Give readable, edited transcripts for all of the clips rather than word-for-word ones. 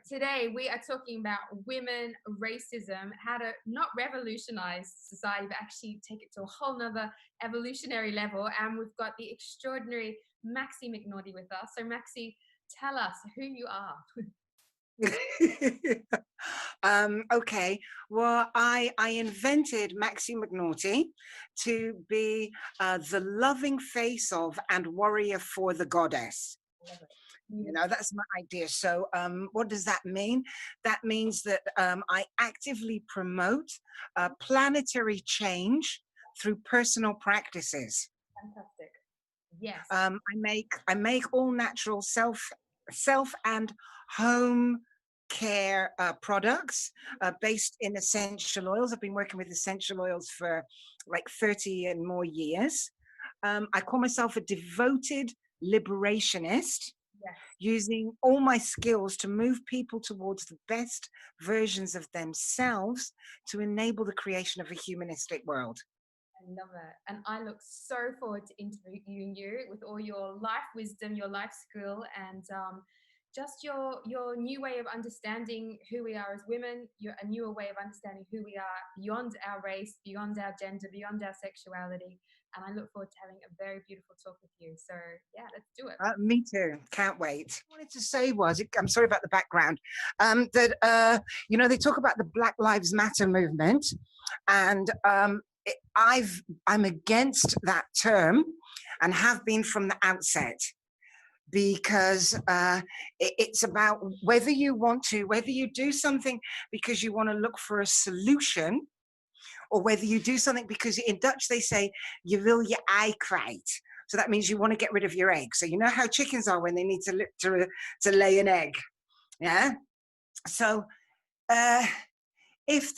today we are talking about women, racism, how to not revolutionize society, but actually take it to a whole nother evolutionary level. And we've got the extraordinary Maxi McNaughty with us. So Maxi, tell us who you are. Okay, well, I invented Maxi McNaughty to be the loving face of and warrior for the goddess. Love it. You Beautiful. know, that's my idea. So, what does that mean? That means that I actively promote planetary change through personal practices. Fantastic. Yes. I make all natural self and home care products based in essential oils. I've been working with essential oils for like 30 and more years. I call myself a devoted liberationist, Yes. using all my skills to move people towards the best versions of themselves to enable the creation of a humanistic world. I love it. And I look so forward to interviewing you with all your life wisdom, your life skill, and just your new way of understanding who we are as women, a newer way of understanding who we are beyond our race, beyond our gender, beyond our sexuality. And I look forward to having a very beautiful talk with you. So yeah, let's do it. Me too. Can't wait. What I wanted to say was, I'm sorry about the background, that, they talk about the Black Lives Matter movement, and I'm against that term and have been from the outset, because it's about whether you do something because you want to look for a solution, or whether you do something because in Dutch they say, you will je ei kwijt. So that means you want to get rid of your egg. So you know how chickens are when they need to lay an egg. Yeah. So if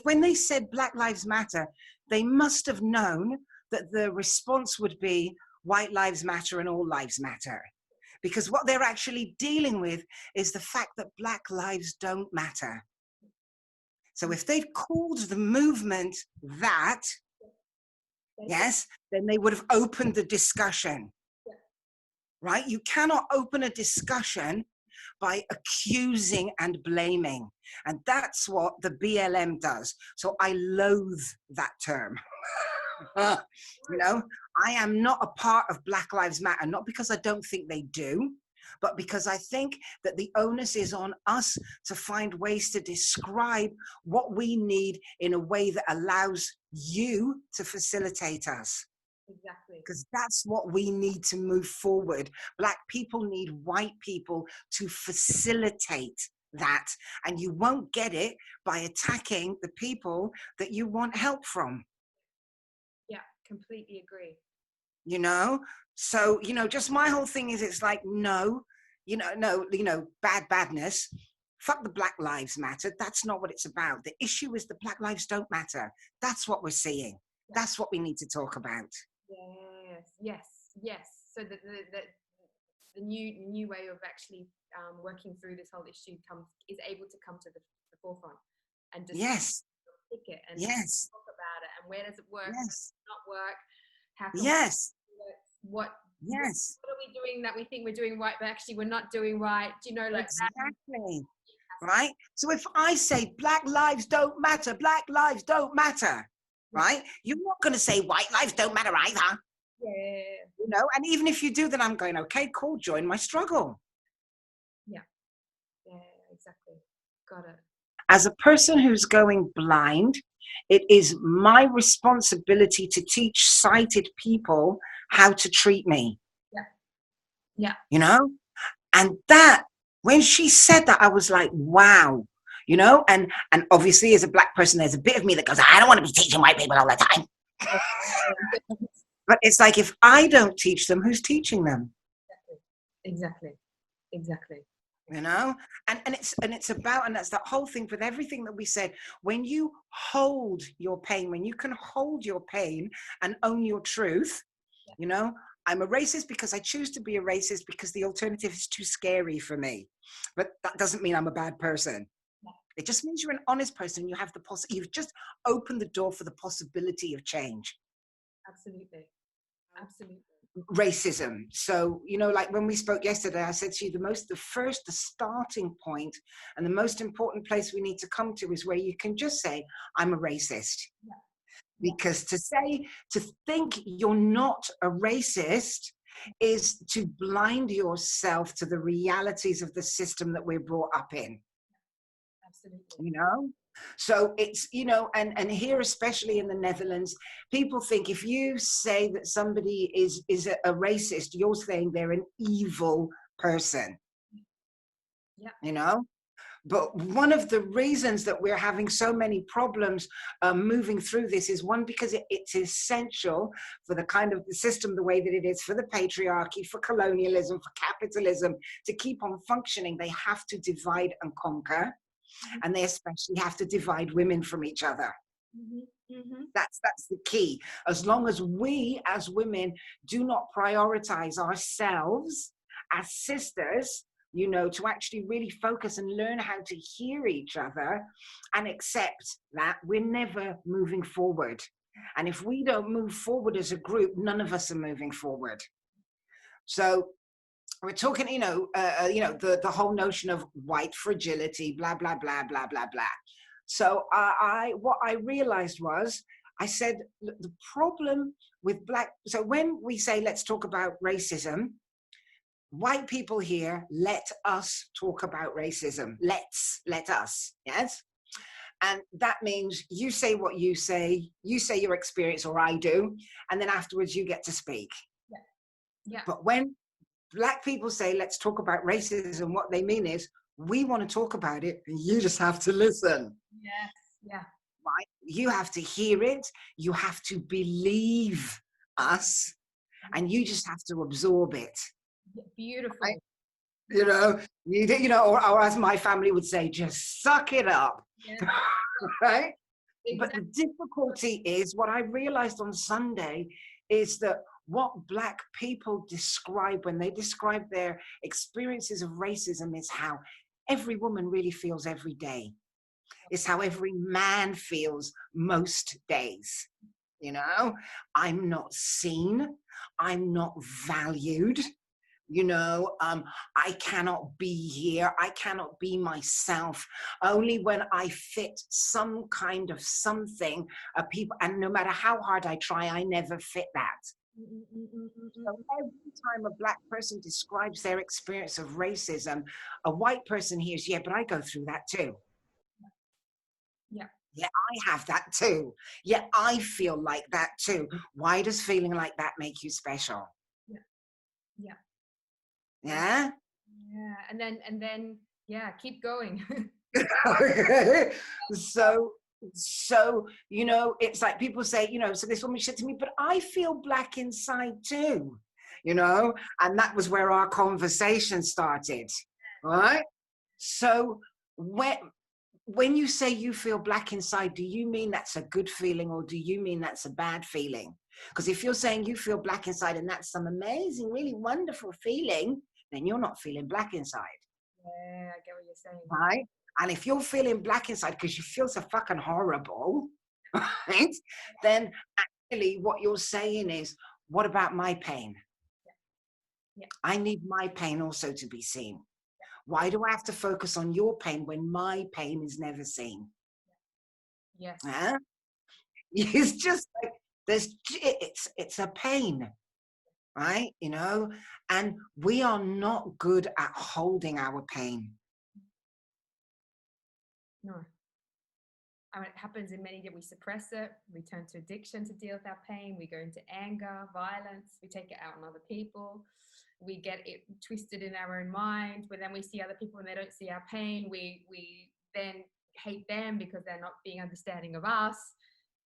when they said Black Lives Matter, they must have known that the response would be white lives matter and all lives matter. Because what they're actually dealing with is the fact that Black lives don't matter. So if they've called the movement that, yes, then they would have opened the discussion, right? You cannot open a discussion by accusing and blaming. And that's what the BLM does. So I loathe that term. I am not a part of Black Lives Matter, not because I don't think they do, but because I think that the onus is on us to find ways to describe what we need in a way that allows you to facilitate us. Exactly. Because that's what we need to move forward. Black people need white people to facilitate that. And you won't get it by attacking the people that you want help from. Yeah, completely agree. So just my whole thing is, it's like, no, badness, fuck the Black Lives Matter. That's not what it's about. The issue is the Black lives don't matter. That's what we're seeing. That's what we need to talk about. Yes. So the new way of actually working through this whole issue is able to come to the forefront and just pick it and talk about it, and where does it work, does it not work, how can what are we doing that we think we're doing right, but actually we're not doing right? Do you know, like exactly that? Right? So if I say Black lives don't matter, Black lives don't matter, right? You're not going to say white lives don't matter either. Yeah. And even if you do, then I'm going, okay, cool, join my struggle. Yeah, exactly. Got it. As a person who's going blind, it is my responsibility to teach sighted people how to treat me. Yeah. And that, when she said that, I was like, wow. And obviously as a Black person, there's a bit of me that goes, I don't want to be teaching white people all the time. But it's like, if I don't teach them, who's teaching them? Exactly. And it's about, and that's that whole thing with everything that we said. When you hold your pain, when you can hold your pain and own your truth, I'm a racist because I choose to be a racist because the alternative is too scary for me. But that doesn't mean I'm a bad person. It just means you're an honest person. You have you've just opened the door for the possibility of change. Absolutely. racism. So, you know, like when we spoke yesterday, I said to you, the starting point and the most important place we need to come to is where you can just say, I'm a racist. Yeah. Because to think you're not a racist is to blind yourself to the realities of the system that we're brought up in. Absolutely. You know? So it's, you know, and here, especially in the Netherlands, people think if you say that somebody is a racist, you're saying they're an evil person. Yeah. You know? But one of the reasons that we're having so many problems moving through this is one, because it's essential for the kind of the system, the way that it is, for the patriarchy, for colonialism, for capitalism, to keep on functioning. They have to divide and conquer. And they especially have to divide women from each other. That's the key. As long as we as women do not prioritize ourselves as sisters, you know, to actually really focus and learn how to hear each other and accept that we're never moving forward. And if we don't move forward as a group, none of us are moving forward. So we're talking, the whole notion of white fragility, blah, blah, blah, blah, blah, blah. So what I realized was, I said, the problem with so when we say, let's talk about racism, white people here, let us talk about racism. Let us, yes? And that means you say what you say your experience, or I do, and then afterwards you get to speak. Yeah. Yeah. But when Black people say, let's talk about racism, what they mean is, we want to talk about it, and you just have to listen. Yes. Yeah. Right? You have to hear it. You have to believe us, and you just have to absorb it. Beautiful. Right? You know, or as my family would say, just suck it up. Yeah. Right? Exactly. But the difficulty is, what I realized on Sunday is that what Black people describe when they describe their experiences of racism is how every woman really feels every day. It's how every man feels most days. You know, I'm not seen. I'm not valued. You know, I cannot be here. I cannot be myself. Only when I fit some kind of something, people, and no matter how hard I try, I never fit that. So every time a Black person describes their experience of racism, a white person hears, yeah, but I go through that too. Yeah. Yeah, I have that too. Yeah, I feel like that too. Why does feeling like that make you special? Yeah. Yeah. Yeah? Yeah. And then, yeah, keep going. Okay. So, you know, it's like people say, you know, so this woman said to me, but I feel Black inside too, you know, and that was where our conversation started, right? So when you say you feel Black inside, do you mean that's a good feeling, or do you mean that's a bad feeling? Because if you're saying you feel Black inside and that's some amazing, really wonderful feeling, then you're not feeling Black inside. Yeah, I get what you're saying. Right? And if you're feeling Black inside because you feel so fucking horrible, right? Then actually what you're saying is, what about my pain? Yeah. I need my pain also to be seen. Why do I have to focus on your pain when my pain is never seen? Yes. Huh? It's just like it's a pain, right? You know, and we are not good at holding our pain. No. I mean, it happens in many that we suppress it, we turn to addiction to deal with our pain, we go into anger, violence, we take it out on other people, we get it twisted in our own mind, but then we see other people and they don't see our pain, we then hate them because they're not being understanding of us.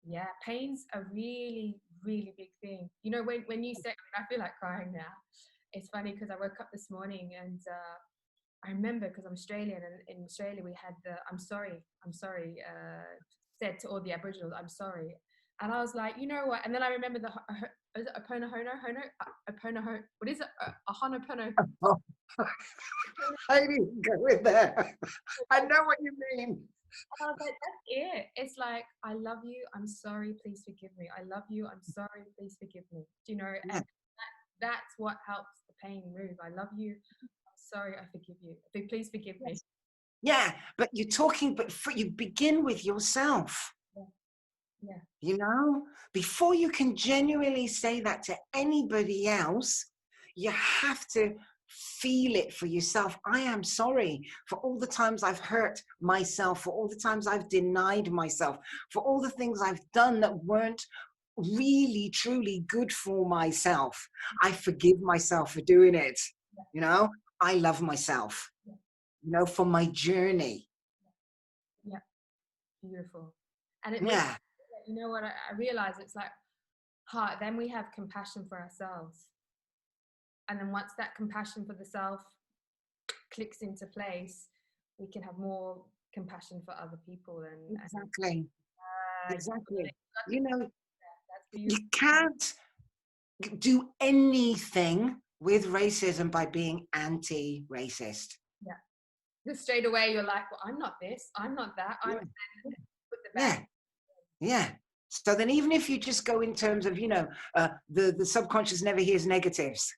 Yeah, pain's a really, really big thing. You know, when you said, I feel like crying now. It's funny because I woke up this morning and I remember, because I'm Australian, and in Australia we had the I'm sorry, said to all the Aboriginals, I'm sorry. And I was like, you know what? And then I remember is it what is it? A Honopono. I didn't go with that. I know what you mean. And I was like, that's it. It's like, I love you. I'm sorry. Please forgive me. I love you. I'm sorry. Please forgive me. Do you know? And That's what helps the pain move. I love you. I'm sorry, I forgive you. Please forgive me. Yeah, but you're talking, but you begin with yourself. Yeah. Yeah. You know, before you can genuinely say that to anybody else, you have to feel it for yourself. I am sorry for all the times I've hurt myself, for all the times I've denied myself, for all the things I've done that weren't really, truly good for myself. I forgive myself for doing it. Yeah. You know, I love myself, Yeah. you know, for my journey. Yeah. Beautiful. And it, Yeah. you know what, I realize it's like, then we have compassion for ourselves. And then once that compassion for the self clicks into place, we can have more compassion for other people. And Exactly. Exactly. that's You know, you beautiful. can't do anything with racism by being anti-racist. Yeah. Just straight away, you're like, well, I'm not this, I'm not that, I'm Yeah. put the Yeah. bag. Yeah. So then even if you just go in terms of, you know, the subconscious never hears negatives.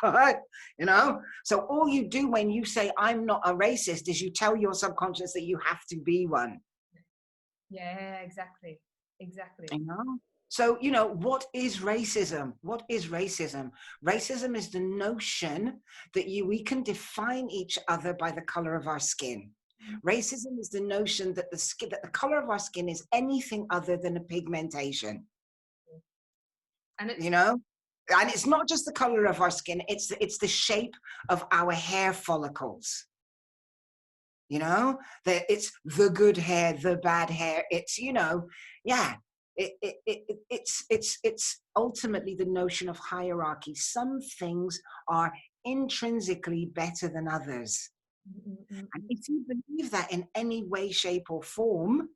All right. You know, so all you do when you say I'm not a racist is you tell your subconscious that you have to be one. Yeah, exactly. Exactly. You know? So, you know, what is racism? What is racism? Racism is the notion that we can define each other by the color of our skin. Racism is the notion that that the color of our skin is anything other than a pigmentation. And it's, You know? And it's not just the color of our skin, it's the shape of our hair follicles. You know, that it's the good hair, the bad hair. It's, you know, yeah, it's ultimately the notion of hierarchy. Some things are intrinsically better than others. And if you believe that in any way, shape, or form,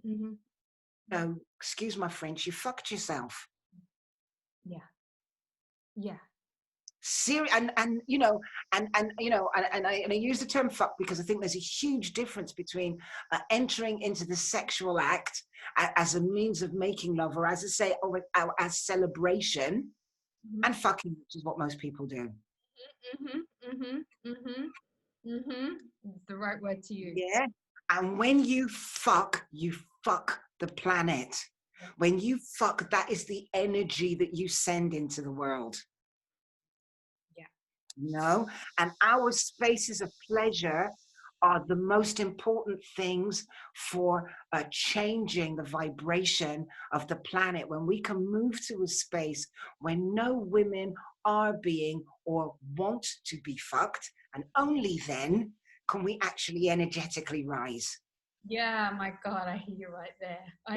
you know, excuse my French, you fucked yourself. yeah. Yeah. And you know, and you know, and I use the term fuck because I think there's a huge difference between entering into the sexual act as a means of making love, or as I say, or as celebration, and fucking, which is what most people do. It's the right word to use. Yeah. And when you fuck the planet. When you fuck, that is the energy that you send into the world. You know, and our spaces of pleasure are the most important things for changing the vibration of the planet. When we can move to a space where no women are being or want to be fucked, and only then can we actually energetically rise. Yeah, my God, I hear you right there. I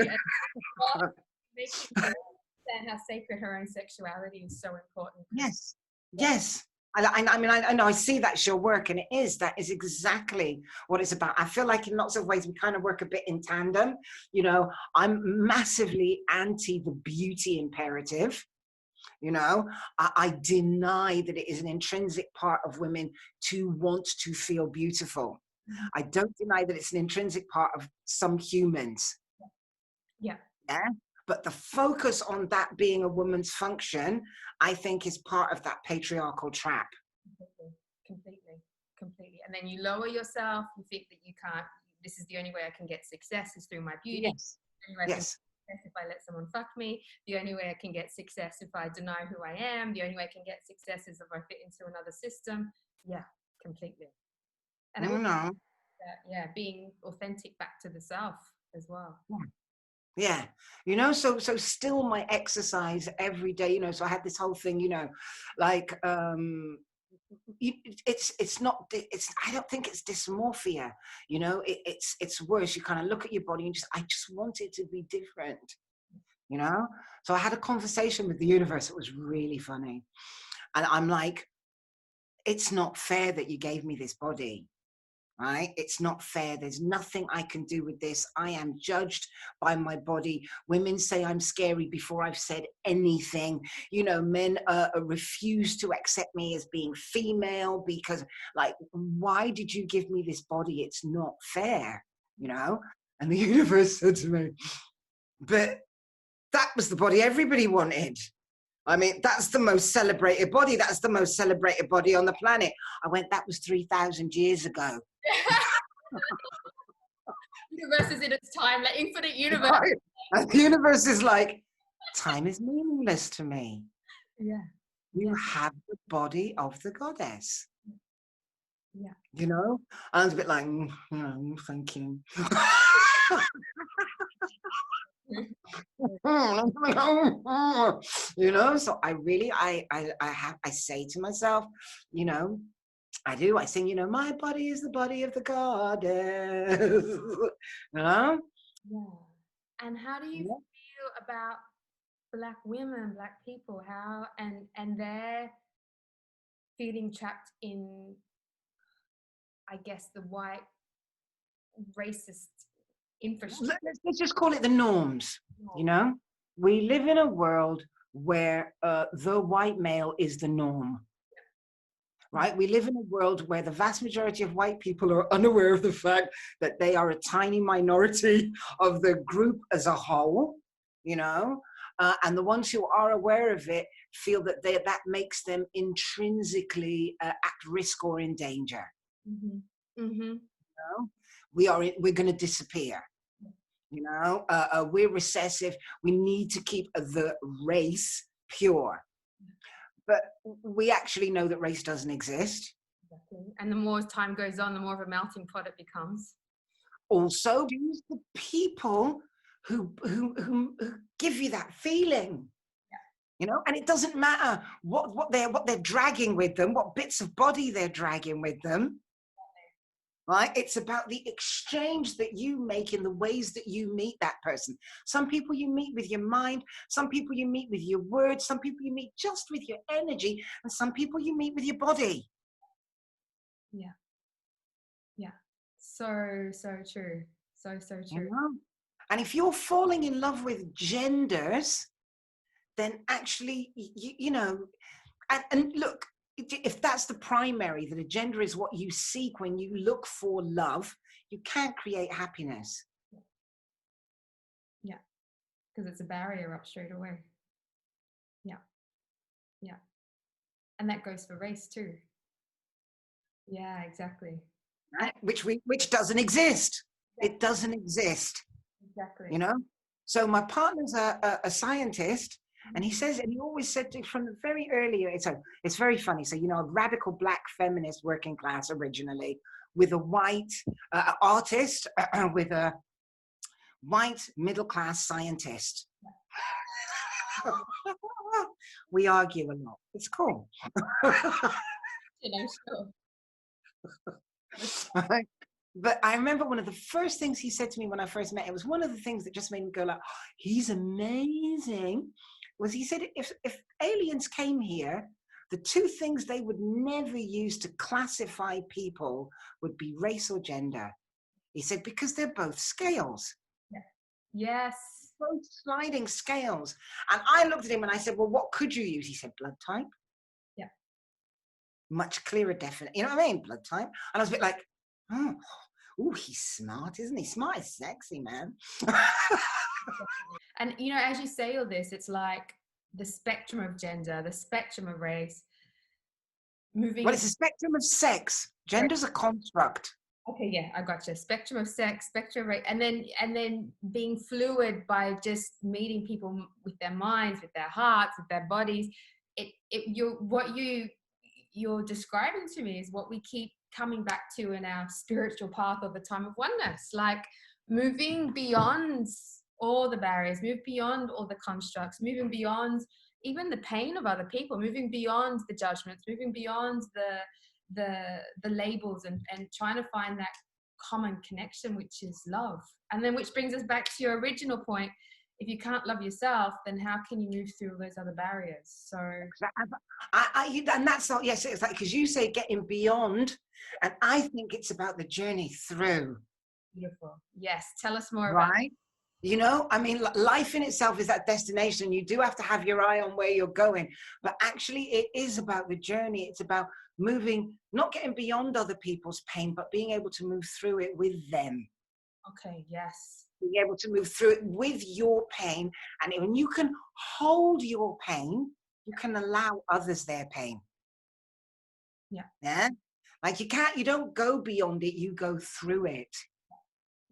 makes me understand how sacred her own sexuality is so important. Yes, yes. I mean, I know I see that's your work, and that is exactly what it's about. I feel like in lots of ways we kind of work a bit in tandem. You know, I'm massively anti the beauty imperative. You know, I deny that it is an intrinsic part of women to want to feel beautiful. I don't deny that it's an intrinsic part of some humans. Yeah. Yeah. But the focus on that being a woman's function, I think, is part of that patriarchal trap. Completely. And then you lower yourself. You think that you can't. This is the only way I can get success is through my beauty. Yes. Yes. If I let someone fuck me, the only way I can get success if I deny who I am. The only way I can get success is if I fit into another system. Yeah, completely. And it was, being authentic back to the self as well. Yeah, you know, so still my exercise every day, you know, so I had this whole thing, you know, like it's not, I don't think it's dysmorphia, you know, it's worse. You kind of look at your body and I just want it to be different, you know. So I had a conversation with the universe. It was really funny, and I'm like, it's not fair that you gave me this body. Right? It's not fair. There's nothing I can do with this. I am judged by my body. Women say I'm scary before I've said anything. You know, men refuse to accept me as being female because, like, why did you give me this body? It's not fair, you know? And the universe said to me, but that was the body everybody wanted. I mean, that's the most celebrated body. That's the most celebrated body on the planet. I went, that was 3,000 years ago. Universe is in its time, like infinite universe. Right? And the universe is like, time is meaningless to me. Yeah. You have the body of the goddess. Yeah. You know? And I was a bit like, thank you. You know, so I really, I say to myself, you know, I sing, you know, my body is the body of the goddess. You know? Yeah. And how do you feel about Black women, Black people, how and they're feeling trapped in, I guess, the white racist infrastructure? Let's just call it the norms. You know, we live in a world where the white male is the norm. Right? We live in a world where the vast majority of white people are unaware of the fact that they are a tiny minority of the group as a whole, you know, and the ones who are aware of it feel that that makes them intrinsically at risk or in danger. Mm-hmm. Mm-hmm. You know? We're going to disappear. You know, we're recessive. We need to keep the race pure. But we actually know that race doesn't exist. Exactly. And the more time goes on, the more of a melting pot it becomes. Also, use the people who give you that feeling. Yeah. You know, and it doesn't matter what they're dragging with them, what bits of body they're dragging with them. Right? It's about the exchange that you make in the ways that you meet that person. Some people you meet with your mind, some people you meet with your words, some people you meet just with your energy, and some people you meet with your body. Yeah. Yeah. So true. So true. You know? And if you're falling in love with genders, then actually, you know, and look, if that's the primary, that a gender is what you seek when you look for love, you can't create happiness. Yeah, because it's a barrier up straight away. Yeah, yeah. And that goes for race too. Yeah, exactly. Right? Which doesn't exist. Exactly. It doesn't exist. Exactly. You know? So my partner's a scientist, and he says, and he always said from the very early, it's very funny. So, you know, a radical Black feminist working class originally, with a white artist, with a white middle class scientist. We argue a lot. It's cool. You know, sure. But I remember one of the first things he said to me when I first met him, it was one of the things that just made me go like, oh, he's amazing, was he said, if aliens came here, the two things they would never use to classify people would be race or gender. He said, because they're both scales. Yeah. Yes. Both sliding scales. And I looked at him and I said, well, what could you use? He said, blood type. Yeah. Much clearer, definite. You know what I mean? Blood type. And I was a bit like, oh, he's smart, isn't he? Smart is sexy, man. And, you know, as you say all this, it's like the spectrum of gender, the spectrum of race. Well, it's a spectrum of sex. Gender's a construct. Okay, yeah, I gotcha. Spectrum of sex, spectrum of race, and then being fluid by just meeting people with their minds, with their hearts, with their bodies. You're describing to me is what we keep coming back to in our spiritual path of the time of oneness, like moving beyond all the barriers, move beyond all the constructs, moving beyond even the pain of other people, moving beyond the judgments, moving beyond the labels, and trying to find that common connection, which is love. And then which brings us back to your original point. If you can't love yourself, then how can you move through those other barriers? So and that's not, yes, it's like, because you say getting beyond, and I think it's about the journey through. Beautiful. Yes, tell us more about right. You know, I mean, life in itself is that destination. You do have to have your eye on where you're going, but actually it is about the journey. It's about moving, not getting beyond other people's pain, but being able to move through it with them. Okay, yes. Being able to move through it with your pain. And when you can hold your pain, you can allow others their pain. Yeah. Yeah. Like you don't go beyond it, you go through it.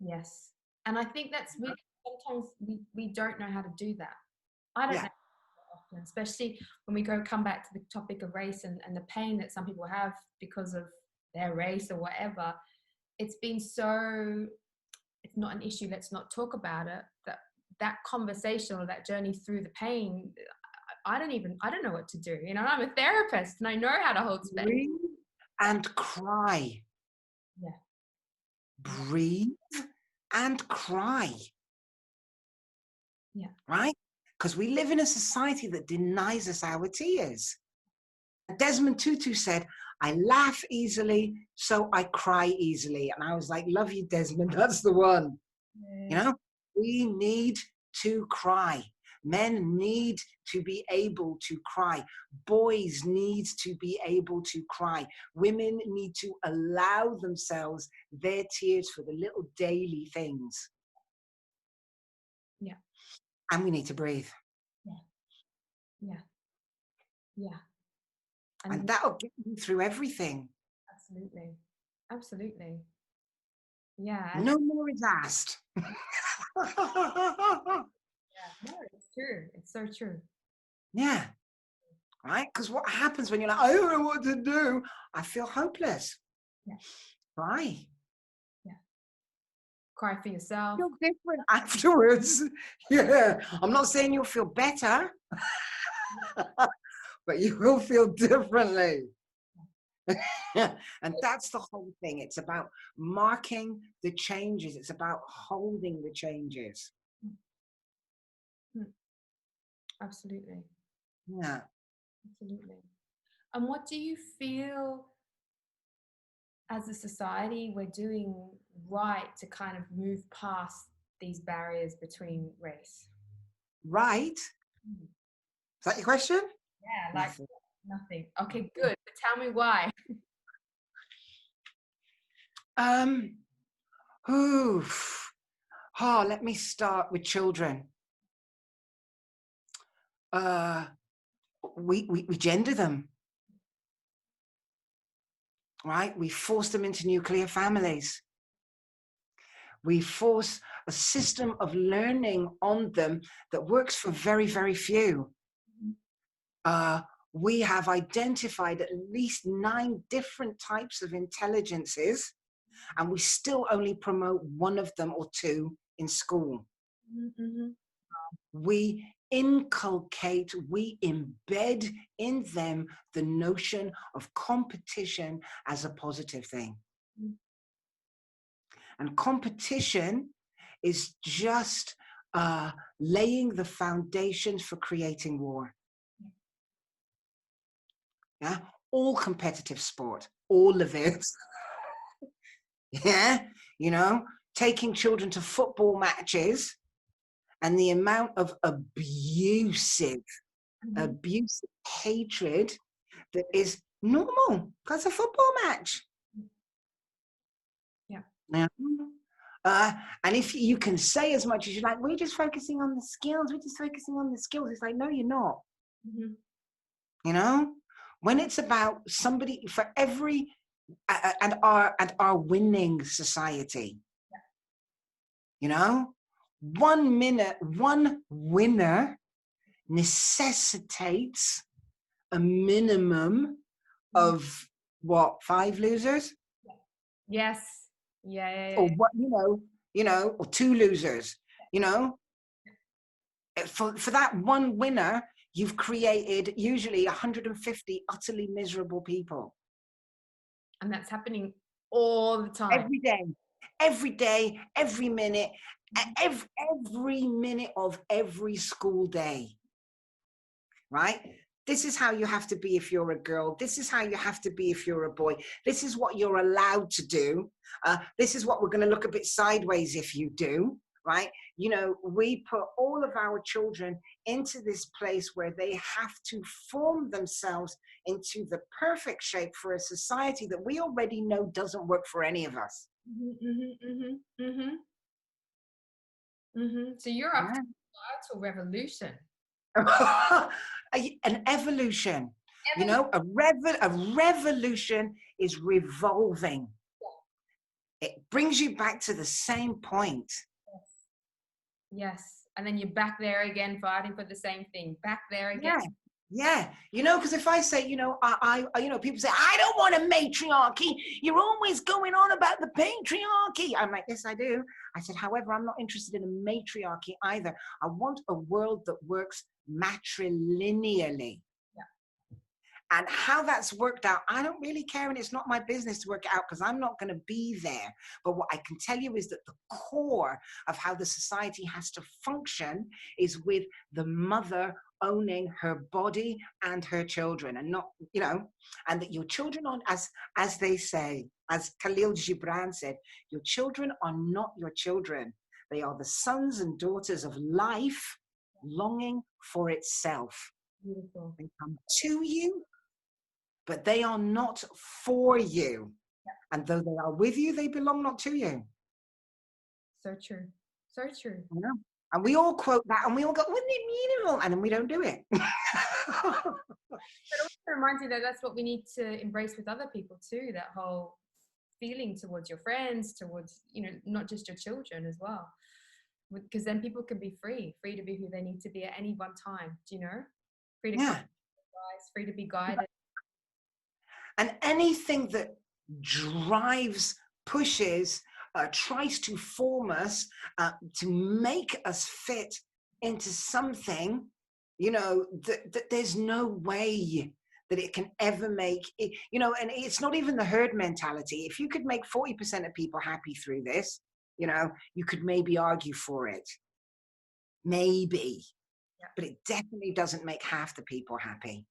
Yes. And I think that's really, sometimes we don't know how to do that. I don't know often, especially when we come back to the topic of race and the pain that some people have because of their race or whatever. It's been so, it's not an issue, let's not talk about it. That conversation or that journey through the pain, I don't know what to do. You know, I'm a therapist and I know how to hold space. Breathe and cry. Yeah. Breathe and cry. Yeah. Right? Because we live in a society that denies us our tears. Desmond Tutu said, I laugh easily, so I cry easily. And I was like, love you, Desmond. That's the one. You know, we need to cry. Men need to be able to cry. Boys need to be able to cry. Women need to allow themselves their tears for the little daily things. Yeah. And we need to breathe. Yeah. Yeah. Yeah. And that'll get you through everything. Absolutely. Absolutely. Yeah. No more is asked. Yeah, no, it's true. It's so true. Yeah. Right? Because what happens when you're like, I don't know what to do? I feel hopeless. Yeah. Cry. Yeah. Cry for yourself. Feel different afterwards. Yeah. I'm not saying you'll feel better, but you will feel differently. And that's the whole thing. It's about marking the changes. It's about holding the changes. Absolutely. Yeah. Absolutely. And what do you feel as a society we're doing right to kind of move past these barriers between race? Right? Is that your question? Yeah, like nothing. Okay, good. But tell me why. Let me start with children. We gender them, right? We force them into nuclear families. We force a system of learning on them that works for very, very few. We have identified at least 9 different types of intelligences, and we still only promote 1 of them or 2 in school. Mm-hmm. We inculcate, we embed in them the notion of competition as a positive thing. Mm-hmm. And competition is just laying the foundations for creating war. Yeah, all competitive sport, all of it. Yeah, you know, taking children to football matches and the amount of abusive hatred that is normal. That's a football match. Yeah. And if you can say as much as you like, we're just focusing on the skills. We're just focusing on the skills. It's like, no, you're not. Mm-hmm. You know, when it's about somebody for every and our winning society. Yeah. You know, 1 minute, 1 winner necessitates a minimum of what, 5 losers? Yes. Yeah. Or what, or 2 losers, you know? For that 1 winner, you've created usually 150 utterly miserable people. And that's happening all the time. Every day, every minute, every minute of every school day. Right? This is how you have to be if you're a girl. This is how you have to be if you're a boy. This is what you're allowed to do. This is what we're going to look a bit sideways if you do, right? You know, we put all of our children into this place where they have to form themselves into the perfect shape for a society that we already know doesn't work for any of us. So you're up to a societal revolution. An evolution. You Evolution. know, a revolution is revolving. It brings you back to the same point. Yes. And then you're back there again, fighting for the same thing. Back there again. Yeah. Yeah, you know, because if I say, you know, you know, people say, I don't want a matriarchy. You're always going on about the patriarchy. I'm like, yes, I do. I said, however, I'm not interested in a matriarchy either. I want a world that works matrilineally. And how that's worked out, I don't really care, and it's not my business to work it out because I'm not going to be there. But what I can tell you is that the core of how the society has to function is with the mother owning her body and her children, and not, you know, and that your children are, as they say, as Khalil Gibran said, your children are not your children. They are the sons and daughters of life longing for itself. Beautiful. They come to you, but they are not for you. And though they are with you, they belong not to you. So true. So true. Yeah. And we all quote that and we all go, wouldn't it be beautiful? And then we don't do it. But also reminds you that that's what we need to embrace with other people too, that whole feeling towards your friends, towards, you know, not just your children as well. Because then people can be free to be who they need to be at any one time, do you know? Free to compromise, free to be guided. And anything that drives, pushes, tries to form us, to make us fit into something, you know, that there's no way that it can ever make it, you know, and it's not even the herd mentality. If you could make 40% of people happy through this, you know, you could maybe argue for it. Maybe. Yeah. But it definitely doesn't make half the people happy.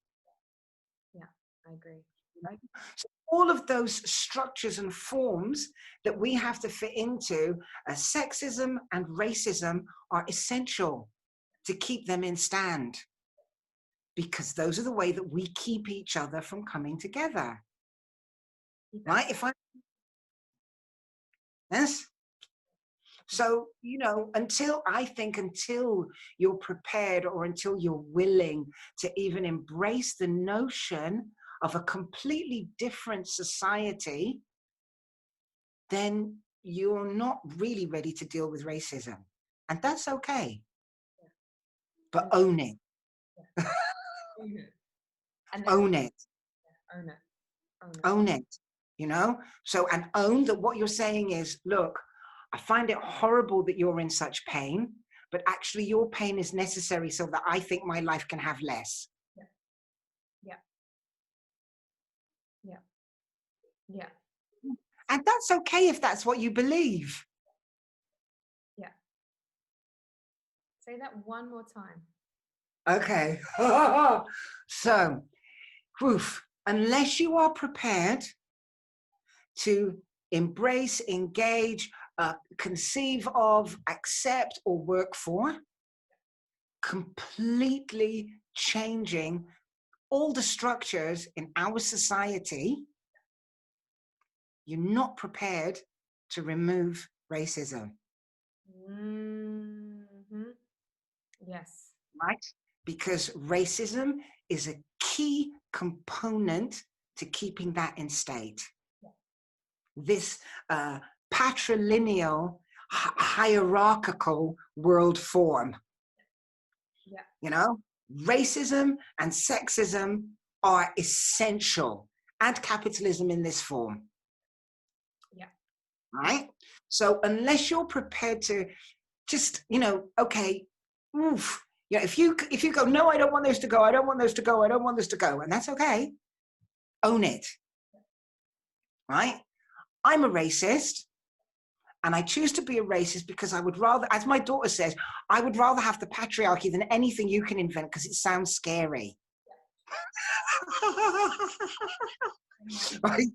Yeah, I agree. Right? So all of those structures and forms that we have to fit into, sexism and racism are essential to keep them in stand, because those are the way that we keep each other from coming together. Right? Yes. So, you know, until you're prepared or until you're willing to even embrace the notion of a completely different society, then you're not really ready to deal with racism. And that's okay. But own it. Own it. Own it. You know? So, and own that what you're saying is, look, I find it horrible that you're in such pain, but actually your pain is necessary so that I think my life can have less. Yeah. And that's okay if that's what you believe. Yeah. Say that one more time. Okay. So, unless you are prepared to embrace, engage, conceive of, accept, or work for completely changing all the structures in our society, you're not prepared to remove racism. Mm-hmm. Yes. Right? Because racism is a key component to keeping that in state. Yeah. This patrilineal, hierarchical world form. Yeah. You know, racism and sexism are essential, and capitalism in this form. Right? So unless you're prepared to just, you know, okay, oof, you know, if you go, no, I don't want those to go, I don't want those to go, I don't want this to go, and that's okay, own it. Right? I'm a racist, and I choose to be a racist because I would rather, as my daughter says, I would rather have the patriarchy than anything you can invent because it sounds scary. Right?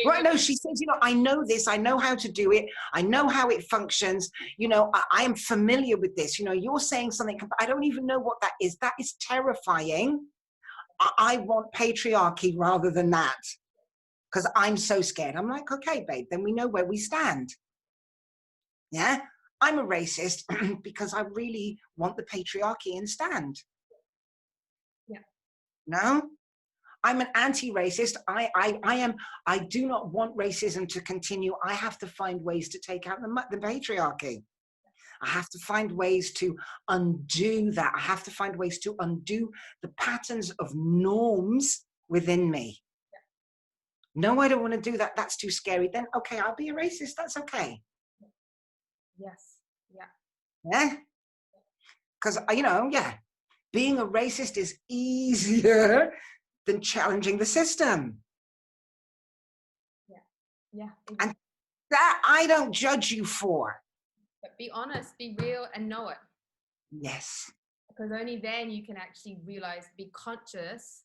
Right, no, she says, you know, I know this, I know how to do it, I know how it functions, you know, I am familiar with this, you know, you're saying something, I don't even know what that is terrifying. I want patriarchy rather than that, because I'm so scared. I'm like, okay, babe, then we know where we stand. Yeah, I'm a racist because I really want the patriarchy in stand. No, I'm an anti-racist. I do not want racism to continue. I have to find ways to take out the patriarchy. I have to find ways to undo that. I have to find ways to undo the patterns of norms within me. No, I don't want to do that. That's too scary. Then, okay, I'll be a racist. That's okay. Yes. Yeah. Yeah. Because, yeah, being a racist is easier than challenging the system. Yeah. Yeah. And that I don't judge you for. But be honest, be real, and know it. Yes. Because only then you can actually realize, be conscious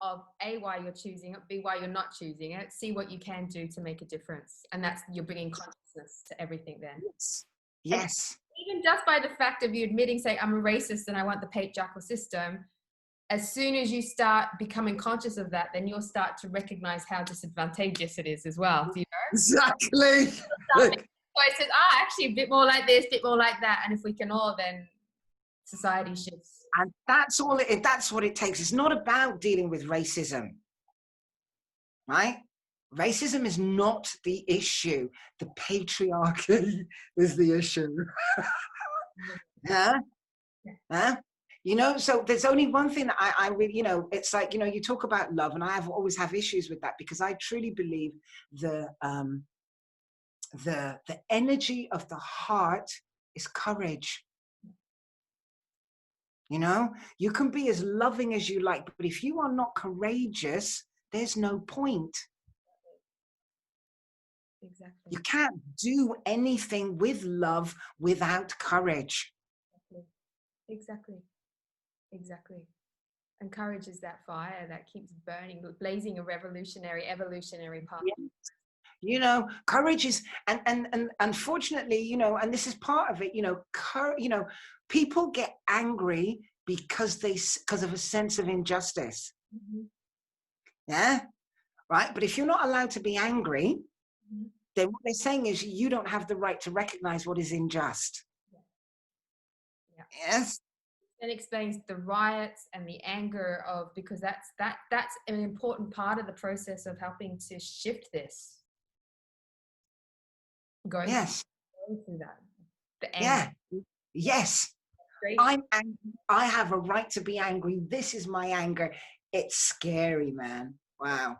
of A, why you're choosing it, B, why you're not choosing it, see what you can do to make a difference. And that's, you're bringing consciousness to everything then. Yes. Yes. And even just by the fact of you admitting, say, I'm a racist and I want the patriarchal system, as soon as you start becoming conscious of that, then you'll start to recognize how disadvantageous it is as well. Do you know? Exactly. So it says, actually a bit more like this, bit more like that. And if we can all, then society shifts. And that's all that's what it takes. It's not about dealing with racism, right? Racism is not the issue. The patriarchy is the issue. Huh? Huh? So there's only one thing that I really, it's like, you talk about love, and I always have issues with that, because I truly believe the energy of the heart is courage. You can be as loving as you like, but if you are not courageous, there's no point. Exactly. You can't do anything with love without courage. Exactly. And courage is that fire that keeps burning, blazing a evolutionary path. Yeah. Courage is, and unfortunately, and this is part of it, people get angry because of a sense of injustice. Mm-hmm. Yeah. Right. But if you're not allowed to be angry, mm-hmm. then what they're saying is you don't have the right to recognize what is unjust. Yeah. Yes. It explains the riots and the anger because that's an important part of the process of helping to shift this. Going through that. The anger. Yeah. Yes. I'm angry. I have a right to be angry. This is my anger. It's scary, man. Wow.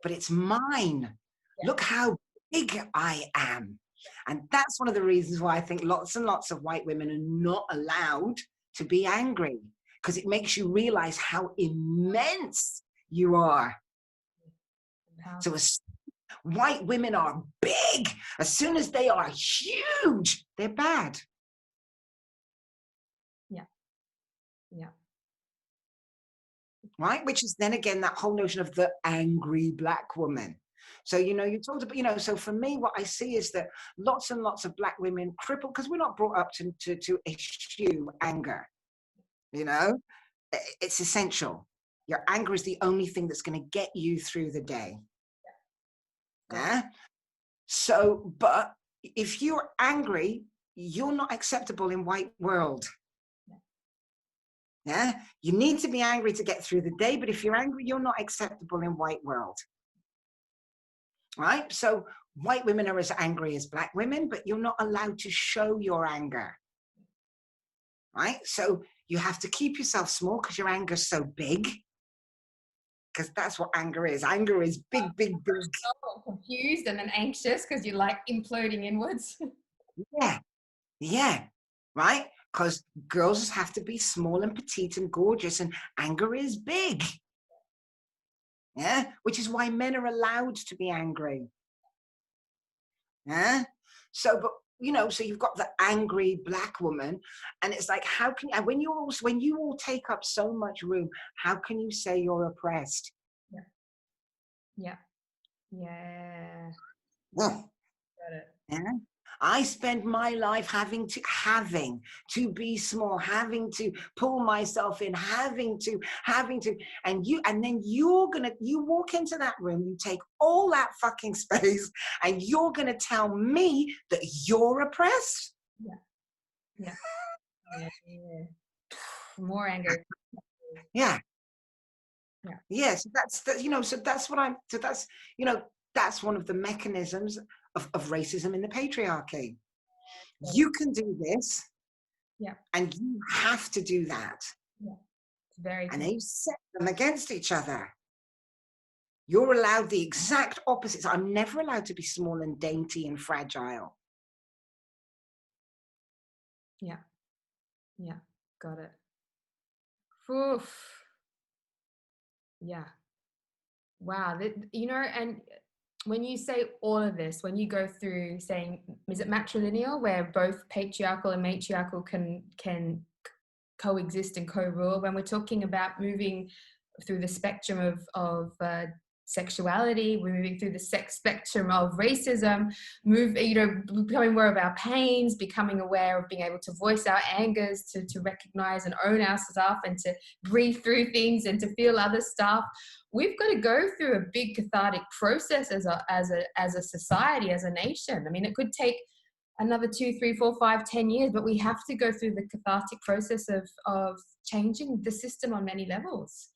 But it's mine. Yeah. Look how big I am. And that's one of the reasons why I think lots and lots of white women are not allowed to be angry, because it makes you realize how immense you are. So white women are big. As soon as they are huge, they're bad. Yeah. Right? Which is then again that whole notion of the angry Black woman. So, you talked about, so for me, what I see is that lots and lots of Black women crippled, because we're not brought up to eschew anger. It's essential. Your anger is the only thing that's going to get you through the day. Yeah. So, but if you're angry, you're not acceptable in white world. Yeah. You need to be angry to get through the day, but if you're angry, you're not acceptable in white world. Right? So white women are as angry as Black women, but you're not allowed to show your anger. Right? So you have to keep yourself small because your anger is so big. Because that's what anger is. Anger is big, big, big. So confused and then anxious because you're like imploding inwards. Yeah. Yeah. Right? Because girls have to be small and petite and gorgeous, and anger is big. Yeah. Which is why men are allowed to be angry. Yeah. So, but so you've got the angry Black woman, and it's like, how can and when you all take up so much room, how can you say you're oppressed? Yeah. Yeah. Got it. Yeah. I spend my life having to be small, having to pull myself in, having to, and then you walk into that room, you take all that fucking space, and you're gonna tell me that you're oppressed? Yeah. More anger. Yeah. Yes, that's that, so that's what so that's, that's one of the mechanisms of racism in the patriarchy. You can do this. Yeah. And you have to do that. Yeah. It's very And true. then you set them against each other. You're allowed the exact opposites. I'm never allowed to be small and dainty and fragile. Yeah. Yeah. Got it. Oof. Yeah. Wow. And when you say all of this, when you go through saying, is it matrilineal, where both patriarchal and matriarchal can coexist and co-rule? When we're talking about moving through the spectrum of sexuality, we're moving through the sex spectrum of racism, becoming aware of our pains, becoming aware of being able to voice our angers, to recognize and own our stuff, and to breathe through things and to feel other stuff. We've got to go through a big cathartic process as a society, as a nation. I mean, it could take another 2, 3, 4, 5, 10 years, but we have to go through the cathartic process of changing the system on many levels.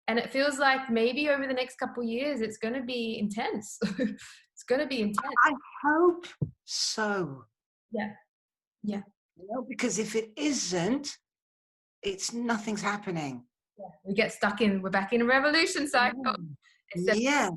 And it feels like maybe over the next couple of years, it's going to be intense. It's going to be intense. I hope so. Yeah. Yeah. Because if it isn't, nothing's happening. Yeah. We're back in a revolution cycle. Yeah.